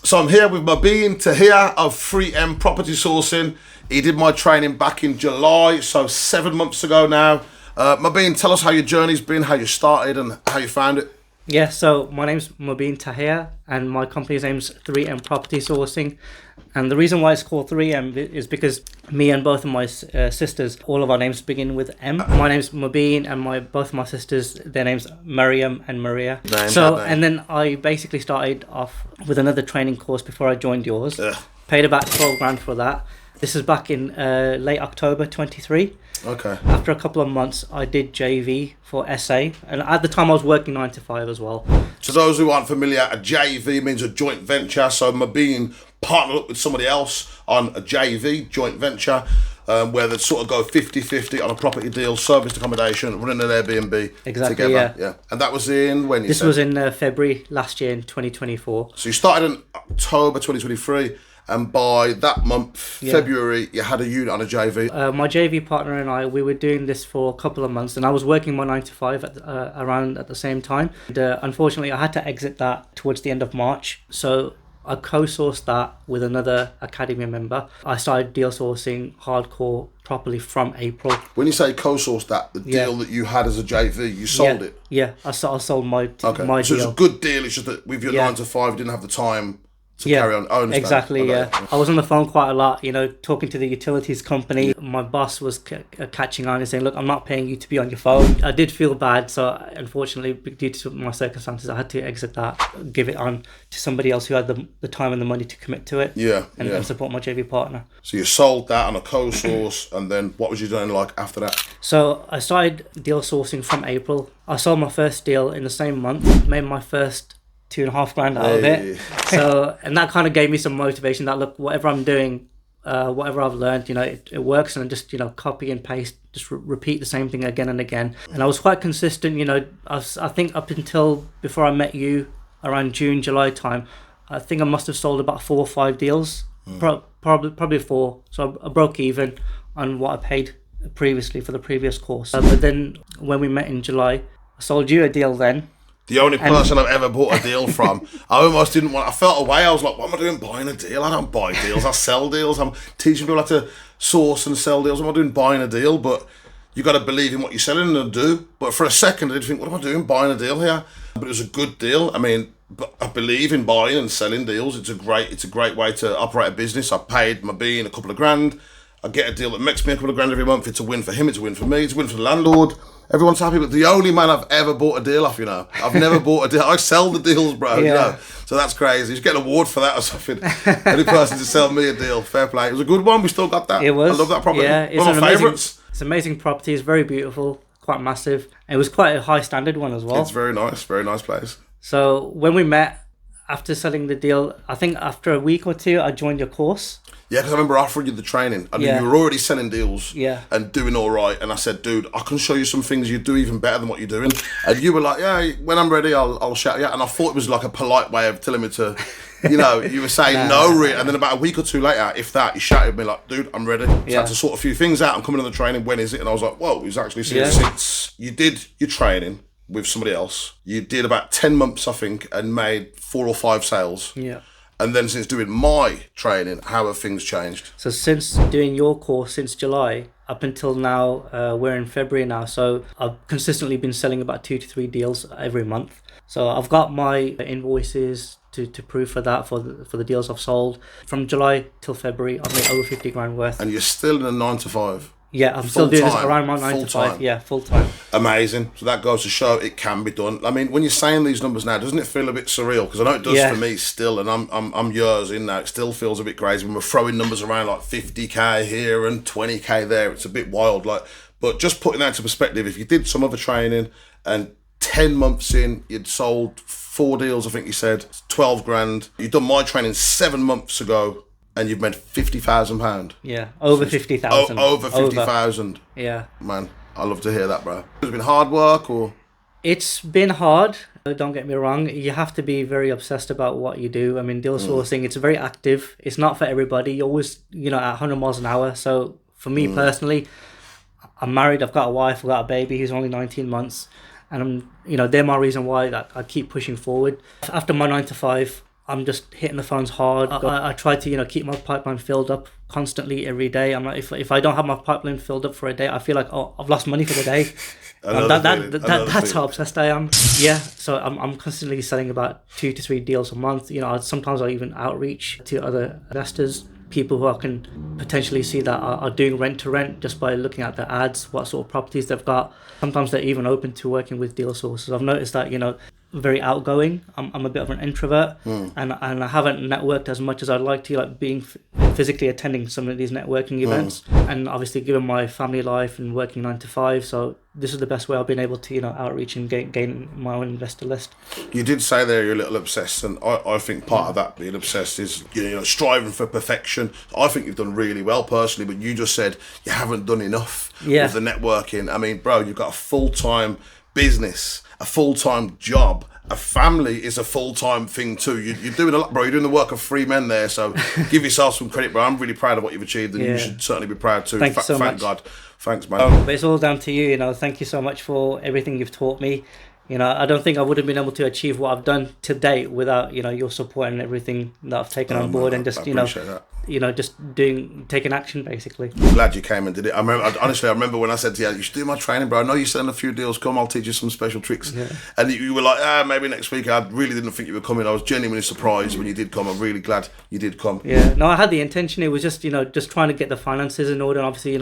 So I'm here with Mobeen of 3M Property Sourcing. He did my training back in July, so 7 months ago now. Mobeen, tell us how your journey's been, how you started and how you found it. Yeah, so my name's Mobeen and my company's name's 3M Property Sourcing. And the reason why it's called 3M is because me and both of my sisters, all of our names begin with M. My name's Mobeen and both of my sisters, their names Mariam and Maria. And then I basically started off with another training course before I joined yours. Paid about 12 grand for that. This is back in late October 23. Okay. After a couple of months, I did JV for SA, and at the time I was working 9 to 5 as well. To those who aren't familiar, a JV means a joint venture. So Mobeen partnered up with somebody else on a JV, joint venture, where they sort of go 50-50 on a property deal, serviced accommodation, running an Airbnb together. Yeah. And that was in when? This was in February last year in 2024. So you started in October 2023. And by that month, February, you had a unit on a JV. My JV partner and I, we were doing this for a couple of months, and I was working my 9 to 5 around at the same time. And, unfortunately, I had to exit that towards the end of March. So I co-sourced that with another academy member. I started deal sourcing hardcore properly from April. When you say co-sourced that, the deal that you had as a JV, you sold it? Yeah, I sold my so deal. So it's a good deal, it's just that with your 9 to 5, you didn't have the time to carry on. Oh, exactly. I was on the phone quite a lot, talking to the utilities company. My boss was catching on and saying, look, I'm not paying you to be on your phone. I did feel bad, so unfortunately, due to my circumstances, I had to exit that, give it on to somebody else who had the time and the money to commit to it and support my JV partner. So you sold that on a co-source, and then what was you doing like after that? So I started deal sourcing from April. I sold my first deal in the same month, made my first 2.5 grand out of it. So, and that kind of gave me some motivation that, look, whatever I'm doing, whatever I've learned, it works, and just, copy and paste, just repeat the same thing again and again. And I was quite consistent, I think up until before I met you around June, July time, I think I must have sold about 4 or 5 deals, probably 4. So I broke even on what I paid previously for the previous course. But then when we met in July, I sold you a deal then. The only person I've ever bought a deal from. I almost didn't want. I felt away. I was like, what am I doing buying a deal? I don't buy deals. I sell deals. I'm teaching people how to source and sell deals. What am I doing buying a deal? But you got to believe in what you're selling and do. But for a second, I did think, what am I doing buying a deal here? But it was a good deal. I mean, but I believe in buying and selling deals. It's a great way to operate a business. I paid Mobeen a couple of grand. I get a deal that makes me a couple of grand every month. It's a win for him. It's a win for me. It's a win for the landlord. Everyone's happy, but the only man I've ever bought a deal off, I've never bought a deal. I sell the deals, bro, So that's crazy. You should get an award for that or something. Any person to sell me a deal, fair play. It was a good one. We still got that. It was. I love that property. Yeah, it's one of my favourites. It's an amazing property. It's very beautiful, quite massive. And it was quite a high standard one as well. It's very nice place. So when we met, after selling the deal, I think after a week or two, I joined your course. Yeah, because I remember offering you the training. I mean, you were already selling deals and doing all right. And I said, dude, I can show you some things you do even better than what you're doing. And you were like, yeah, when I'm ready, I'll shout you out. And I thought it was like a polite way of telling me to, you were saying no. And then about a week or two later, if that, you shouted at me like, dude, I'm ready. So I had to sort a few things out. I'm coming on the training. When is it? And I was like, whoa, he's actually serious. Since you did your training with somebody else, you did about 10 months, I think, and made 4 or 5 sales. Yeah. And then since doing my training, how have things changed? So since doing your course since July up until now, we're in February now. So I've consistently been selling about 2 to 3 deals every month. So I've got my invoices to prove for that, for the deals I've sold. From July till February, I've made over 50 grand worth. And you're still in a 9 to 5? Yeah, I'm still doing this around my 9 to 5. Yeah, full time. Amazing. So that goes to show it can be done. I mean, when you're saying these numbers now, doesn't it feel a bit surreal? Because I know it does for me still, and I'm years in now. It still feels a bit crazy when we're throwing numbers around like 50k here and 20k there. It's a bit wild. But just putting that into perspective, if you did some other training and 10 months in, you'd sold 4 deals, I think you said, 12 grand. You'd done my training 7 months ago. And you've made £50,000. Yeah, over 50,000. Over 50,000. Yeah. Man, I love to hear that, bro. Has it been hard work or? It's been hard. Don't get me wrong. You have to be very obsessed about what you do. I mean, deal sourcing, it's very active. It's not for everybody. You're always, at 100 miles an hour. So for me personally, I'm married. I've got a wife. I've got a baby who's only 19 months. And they're my reason why that I keep pushing forward. After my 9 to 5, I'm just hitting the phones hard. I try to, keep my pipeline filled up constantly every day. I'm like, if I don't have my pipeline filled up for a day, I feel like, oh, I've lost money for the day. That's how obsessed I am. Yeah, so I'm constantly selling about 2 to 3 deals a month. Sometimes I even outreach to other investors, people who I can potentially see that are doing rent to rent just by looking at their ads, what sort of properties they've got. Sometimes they're even open to working with deal sources. I've noticed that, very outgoing. I'm a bit of an introvert, and I haven't networked as much as I'd like to, like being physically attending some of these networking events. And obviously, given my family life and working 9 to 5, so this is the best way I've been able to, outreach and gain my own investor list. You did say there you're a little obsessed, and I think part of that being obsessed is striving for perfection. I think you've done really well personally, but you just said you haven't done enough with the networking. I mean, bro, you've got a full-time business, a full-time job. A family is a full-time thing too. You're doing a lot, bro. You're doing the work of 3 men there, so give yourself some credit, bro. I'm really proud of what you've achieved, and you should certainly be proud too. Thank you so much. Thank God. Thanks, man. But it's all down to you, Thank you so much for everything you've taught me. I don't think I would have been able to achieve what I've done to date without, your support and everything that I've taken on board, and just, just taking action, basically. I'm glad you came and did it. I remember when I said to you should do my training, bro. I know you're selling a few deals. Come, I'll teach you some special tricks. Yeah. And you were like, maybe next week. I really didn't think you were coming. I was genuinely surprised when you did come. I'm really glad you did come. Yeah, no, I had the intention. It was just, just trying to get the finances in order. And obviously,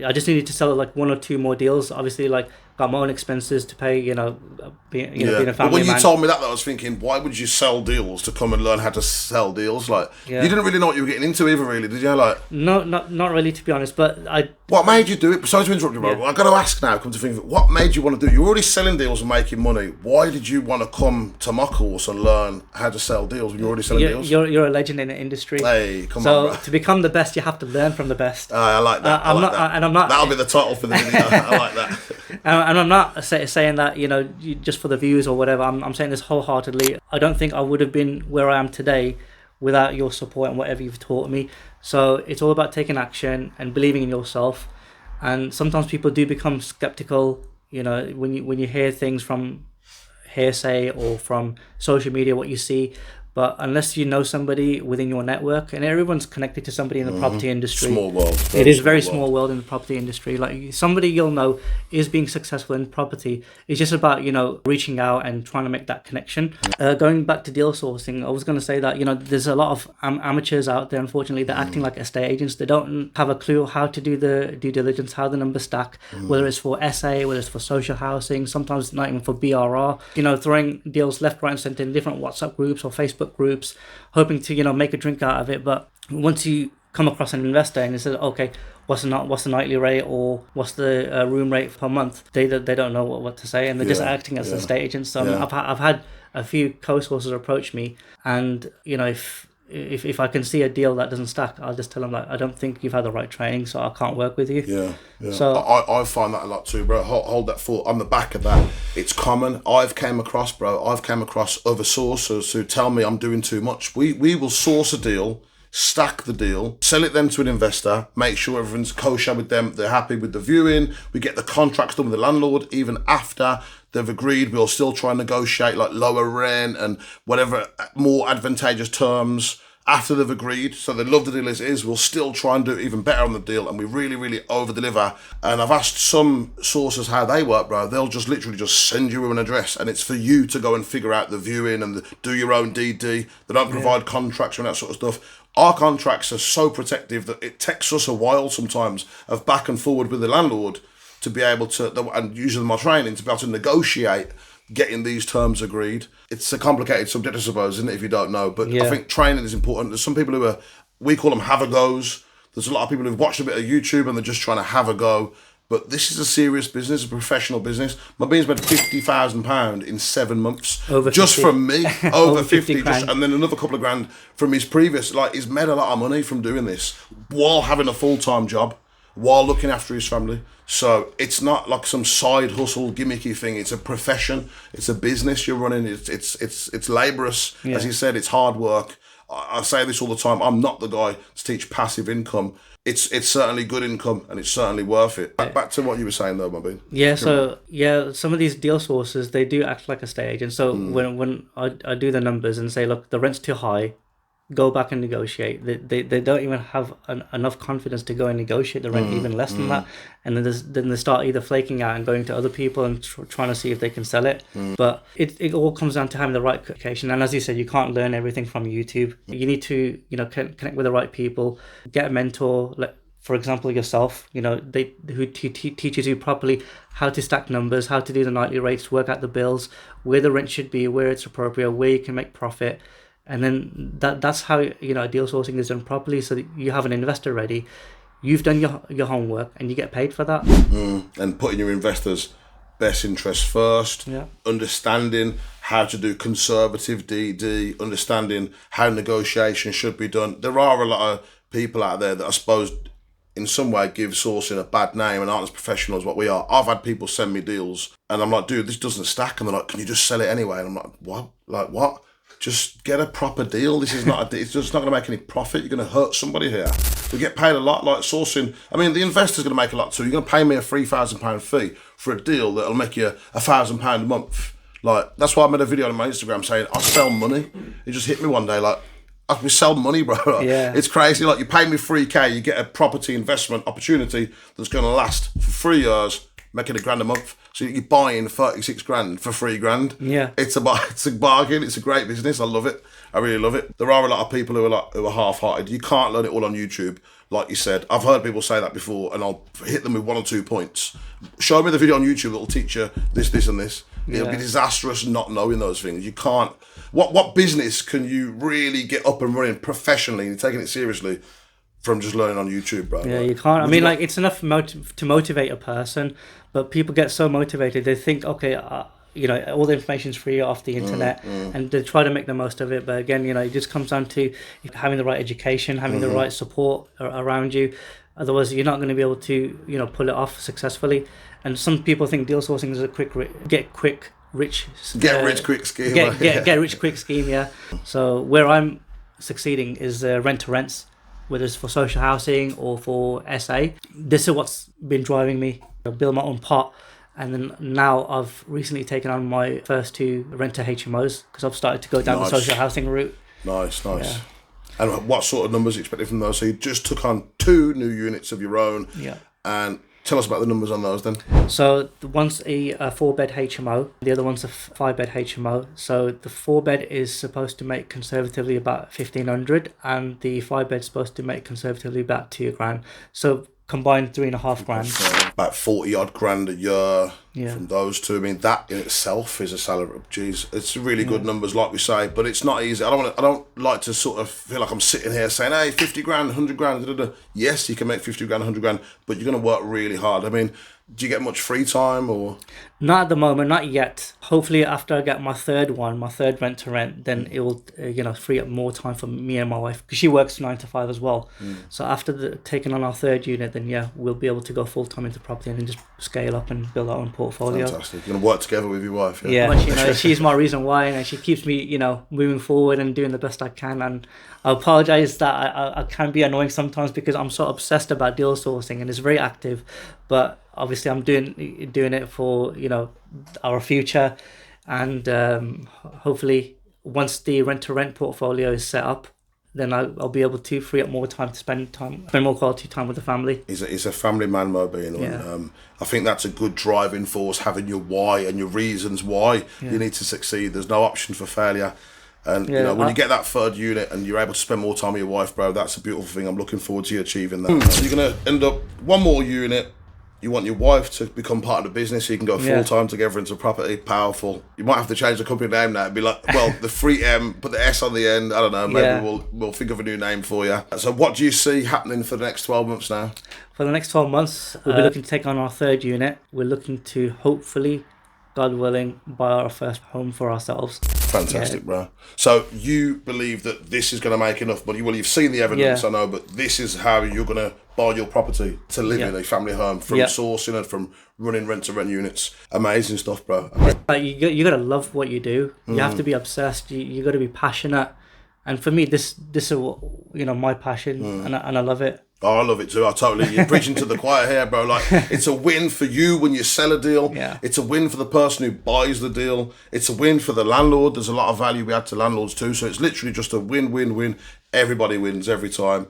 I just needed to sell like 1 or 2 more deals. Obviously, like, got my own expenses to pay, being a family man. But when you told me that, I was thinking, why would you sell deals to come and learn how to sell deals? Like, you didn't really know what you were getting into either, really, did you? Like, no, not really, to be honest. But what made you do it? Sorry to interrupt you, bro. I've got to ask now. Come to think of it, what made you want to do it? You're already selling deals and making money. Why did you want to come to my course and learn how to sell deals when you're already selling deals? You're a legend in the industry. Hey, come on, bro. So to become the best, you have to learn from the best. I like that. I'm not. That'll be the title for the video. I like that. And I'm not saying that, just for the views or whatever. I'm saying this wholeheartedly. I don't think I would have been where I am today without your support and whatever you've taught me. So it's all about taking action and believing in yourself. And sometimes people do become skeptical, when you hear things from hearsay or from social media, what you see. But unless you know somebody within your network, and everyone's connected to somebody in the property industry. Small world. It is a very small world in the property industry. Like, somebody you'll know is being successful in property. It's just about, reaching out and trying to make that connection. Going back to deal sourcing, I was going to say that, there's a lot of amateurs out there, unfortunately. They're acting like estate agents. They don't have a clue how to do the due diligence, how the numbers stack, whether it's for SA, whether it's for social housing, sometimes not even for BRR. Throwing deals left, right and centre in different WhatsApp groups or Facebook groups, hoping to make a drink out of it. But once you come across an investor and they say, okay, what's the nightly rate, or what's the room rate per month, they don't know what to say, and they're just acting as estate agents. So I've had a few co-sources approach me, and if I can see a deal that doesn't stack, I'll just tell them, like, I don't think you've had the right training, so I can't work with you. Yeah. So I find that a lot too, bro. Hold that thought. On the back of that, it's common. I've came across other sources who tell me I'm doing too much. We will source a deal, stack the deal, sell it then to an investor, make sure everyone's kosher with them, they're happy with the viewing, we get the contracts done with the landlord. Even after they've agreed, we'll still try and negotiate like lower rent and whatever more advantageous terms after they've agreed. So they love the deal as it is, we'll still try and do even better on the deal, and we really, really over deliver. And I've asked some sources how they work, bro. They'll just literally just send you an address, and it's for you to go and figure out the viewing and do your own DD. They don't provide contracts and that sort of stuff. Our contracts are so protective that it takes us a while sometimes of back and forward with the landlord to be able to, and using my training, to be able to negotiate getting these terms agreed. It's a complicated subject, I suppose, isn't it, if you don't know? But I think training is important. There's some people who we call them have-a-goes. There's a lot of people who've watched a bit of YouTube and they're just trying to have a go. But this is a serious business, a professional business. Mobeen's made £50,000 in 7 months. Just from me. Over 50. And then another couple of grand from his previous. Like, he's made a lot of money from doing this while having a full-time job, while looking after his family. So it's not like some side hustle gimmicky thing. It's a profession. It's a business you're running. It's laborious. As you said, it's hard work. I say this all the time. I'm not the guy to teach passive income. It's certainly good income, and it's certainly worth it. Back to what you were saying though, Mobeen. Yeah, so some of these deal sources, they do act like a estate agent. So when I do the numbers and say, look, the rent's too high, go back and negotiate. They don't even have enough confidence to go and negotiate the rent even less than that, and then they start either flaking out and going to other people and trying to see if they can sell it. But it all comes down to having the right communication. And as you said, you can't learn everything from YouTube. You need to connect with the right people, get a mentor. Like, for example, yourself, who teaches you properly how to stack numbers, how to do the nightly rates, work out the bills, where the rent should be, where it's appropriate, where you can make profit. And then that's how deal sourcing is done properly, so that you have an investor ready. You've done your homework and you get paid for that. And putting your investors' best interests first, understanding how to do conservative DD, understanding how negotiation should be done. There are a lot of people out there that I suppose in some way give sourcing a bad name and aren't as professional as what we are. I've had people send me deals and I'm like, dude, this doesn't stack. And they're like, can you just sell it anyway? And I'm like, what? Like, what? Just get a proper deal. This is not it's just not going to make any profit. You're going to hurt somebody here. We get paid a lot, like sourcing. I mean, the investor's going to make a lot too. You're going to pay me a £3,000 fee for a deal that'll make you £1,000 a month. Like, that's why I made a video on my Instagram saying, I sell money. It just hit me one day, like, we sell money, bro. Yeah. It's crazy. Like, you pay me $3,000, you get a property investment opportunity that's going to last for 3 years, making £1,000 a month. So you're buying 36 grand for £3,000. Yeah. It's a bargain. It's a great business. I love it. I really love it. There are a lot of people who are half-hearted. You can't learn it all on YouTube, like you said. I've heard people say that before, and I'll hit them with 1 or 2 points. Show me the video on YouTube that'll teach you this, and this. It'll be disastrous not knowing those things. You can't. What business can you really get up and running professionally and taking it seriously from just learning on YouTube, bro? Yeah, you can't. I mean, like, it's enough to motivate a person, but people get so motivated, they think, okay, all the information's free off the internet, and they try to make the most of it. But again, it just comes down to having the right education, having the right support around you. Otherwise, you're not going to be able to, pull it off successfully. And some people think deal sourcing is a get rich quick scheme. Get rich quick scheme, yeah. So where I'm succeeding is rent to rents, whether it's for social housing or for SA. This is what's been driving me. I build my own pot. And then now I've recently taken on my first 2 renter HMOs because I've started to go down the social housing route. Nice. Yeah. And what sort of numbers are you expecting from those? So you just took on 2 new units of your own. Yeah. And tell us about the numbers on those then. So one's a 4-bed HMO. The other one's a 5-bed HMO. So the 4-bed is supposed to make conservatively about 1,500, and the 5-bed's supposed to make conservatively about £2,000. So combined 3.5 grand. So about 40 odd grand a year from those 2. I mean, that in itself is a salary. Geez, it's really good numbers, like we say, but it's not easy. I don't like to sort of feel like I'm sitting here saying, hey, 50 grand, 100 grand. Da, da, da. Yes, you can make 50 grand, 100 grand, but you're going to work really hard. I mean, do you get much free time or? Not at the moment, not yet. Hopefully after I get my third rent to rent, then it will free up more time for me and my wife, because she works 9 to 5 as well. So after taking on our 3rd unit, then we'll be able to go full time into property and then just scale up and build our own portfolio. Fantastic. You're going to work together with your wife. Yeah, she's my reason why, and she keeps me moving forward and doing the best I can. And I apologize that I can be annoying sometimes because I'm so obsessed about deal sourcing and it's very active, but obviously I'm doing it for our future, and hopefully once the rent to rent portfolio is set up, then I'll be able to free up more time to spend more quality time with the family. He's a family man, Mobeen. And I think that's a good driving force, having your why and your reasons why you need to succeed. There's no option for failure. And when you get that 3rd unit and you're able to spend more time with your wife, bro, that's a beautiful thing. I'm looking forward to you achieving that. So you're going to end up 1 more unit. You want your wife to become part of the business so you can go full-time together into property. Powerful. You might have to change the company name now. It'd be like, well, the 3M, put the S on the end. I don't know. Maybe we'll think of a new name for you. So what do you see happening for the next 12 months now? For the next 12 months, we'll be looking to take on our 3rd unit. We're looking to hopefully, God willing, buy our first home for ourselves. Fantastic, bro. So you believe that this is going to make enough money? Well, you've seen the evidence, I know, but this is how you're going to buy your property to live in a family home, from sourcing and from running rent-to-rent units. Amazing stuff, bro. You got to love what you do. You have to be obsessed. You got to be passionate. And for me, this is my passion, and I love it. Oh, I love it too. You're preaching to the choir here, bro. Like, it's a win for you when you sell a deal. Yeah. It's a win for the person who buys the deal. It's a win for the landlord. There's a lot of value we add to landlords too. So it's literally just a win, win, win. Everybody wins every time.